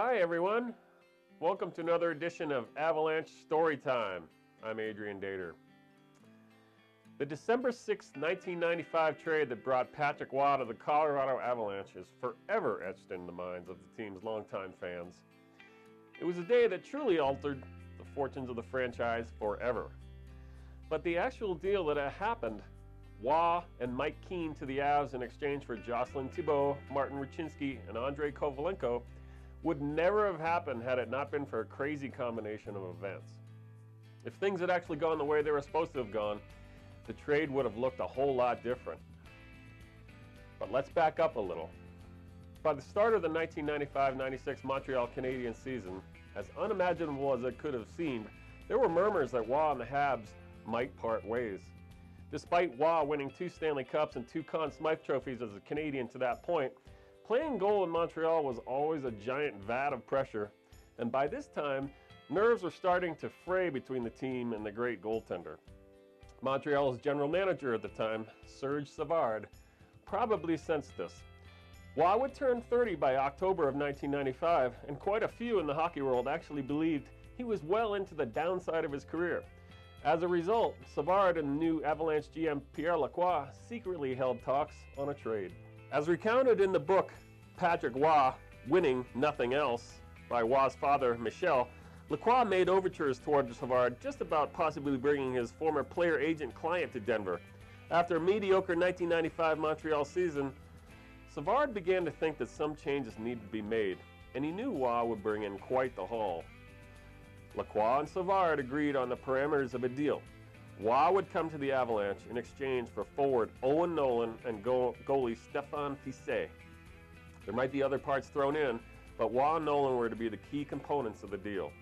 Hi everyone, welcome to another edition of Avalanche Storytime. I'm Adrian Dater. The December 6, 1995 trade that brought Patrick Waugh to the Colorado Avalanche is forever etched in the minds of the team's longtime fans. It was a day that truly altered the fortunes of the franchise forever. But the actual deal that had happened, Waugh and Mike Keane to the Avs in exchange for Jocelyn Thibault, Martin Rucinski, and Andrei Kovalenko, would never have happened had it not been for a crazy combination of events. If things had actually gone the way they were supposed to have gone, the trade would have looked a whole lot different. But let's back up a little. By the start of the 1995-96 Montreal Canadiens season, as unimaginable as it could have seemed, there were murmurs that Waugh and the Habs might part ways. Despite Waugh winning 2 Stanley Cups and 2 Conn Smythe trophies as a Canadian to that point, playing goal in Montreal was always a giant vat of pressure, and by this time, nerves were starting to fray between the team and the great goaltender. Montreal's general manager at the time, Serge Savard, probably sensed this. Waugh would turn 30 by October of 1995, and quite a few in the hockey world actually believed he was well into the downside of his career. As a result, Savard and the new Avalanche GM Pierre Lacroix secretly held talks on a trade. As recounted in the book Patrick Waugh, Winning Nothing Else, by Waugh's father, Michel, Lacroix made overtures toward Savard just about possibly bringing his former player-agent client to Denver. After a mediocre 1995 Montreal season, Savard began to think that some changes needed to be made, and he knew Waugh would bring in quite the haul. Lacroix and Savard agreed on the parameters of a deal. Waugh would come to the Avalanche in exchange for forward Owen Nolan and goalie Stéphane Fiset. There might be other parts thrown in, but Waugh and Nolan were to be the key components of the deal.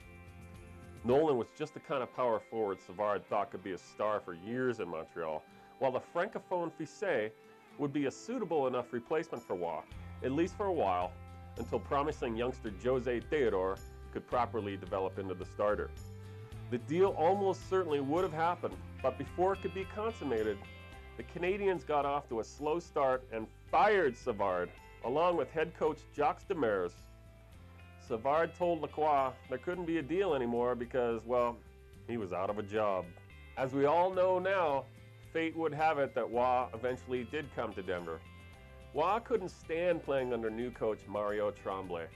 Nolan was just the kind of power forward Savard thought could be a star for years in Montreal, while the francophone Fiset would be a suitable enough replacement for Waugh, at least for a while, until promising youngster José Theodore could properly develop into the starter. The deal almost certainly would have happened, but before it could be consummated, the Canadiens got off to a slow start and fired Savard, along with head coach Jacques Demers. Savard told Lacroix there couldn't be a deal anymore because, well, he was out of a job. As we all know now, fate would have it that Waugh eventually did come to Denver. Waugh couldn't stand playing under new coach Mario Tremblay.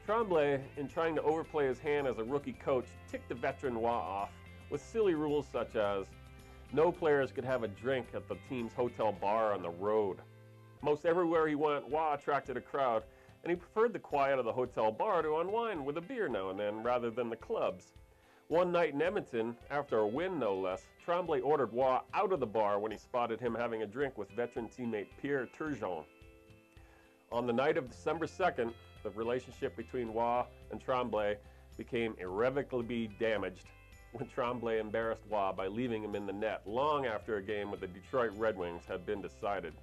Tremblay, in trying to overplay his hand as a rookie coach, ticked the veteran Waugh off with silly rules such as no players could have a drink at the team's hotel bar on the road. Most everywhere he went, Waugh attracted a crowd, and he preferred the quiet of the hotel bar to unwind with a beer now and then rather than the clubs. One night in Edmonton, after a win no less, Tremblay ordered Waugh out of the bar when he spotted him having a drink with veteran teammate Pierre Turgeon. On the night of December 2nd, the relationship between Waugh and Tremblay became irrevocably damaged when Tremblay embarrassed Waugh by leaving him in the net long after a game with the Detroit Red Wings had been decided.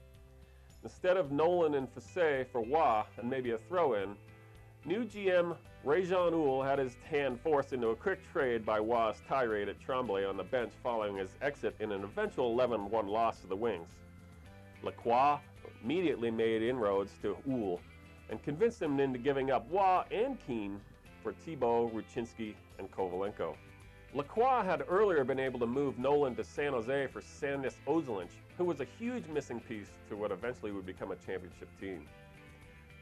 Instead of Nolan and Fiset for Waugh and maybe a throw-in, new GM Ray-Jean Houle had his hand forced into a quick trade by Waugh's tirade at Tremblay on the bench following his exit in an eventual 11-1 loss to the Wings. Lacroix immediately made inroads to Houle and convinced him into giving up Waugh and Keane for Thibault, Rucinski, and Kovalenko. Lacroix had earlier been able to move Nolan to San Jose for Sandis Ozolic, who was a huge missing piece to what eventually would become a championship team.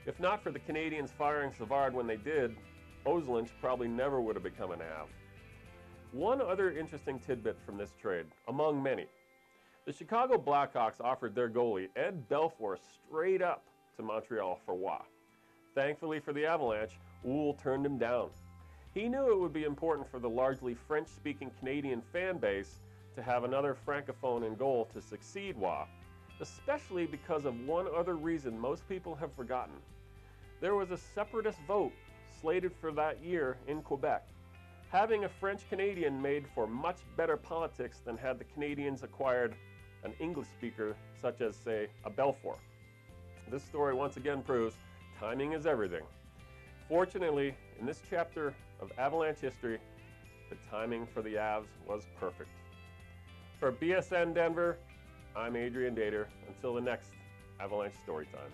If not for the Canadiens firing Savard when they did, Ozolic probably never would have become an Av. One other interesting tidbit from this trade, among many. The Chicago Blackhawks offered their goalie, Ed Belfour, straight up to Montreal for Waugh. Thankfully for the Avalanche, Houle turned him down. He knew it would be important for the largely French-speaking Canadian fan base to have another francophone in goal to succeed Waugh, especially because of one other reason most people have forgotten. There was a separatist vote slated for that year in Quebec. Having a French Canadian made for much better politics than had the Canadiens acquired an English speaker such as, say, a Belfour. This story once again proves timing is everything. Fortunately, in this chapter of Avalanche history, the timing for the Avs was perfect. For BSN Denver, I'm Adrian Dater. Until the next Avalanche Storytime.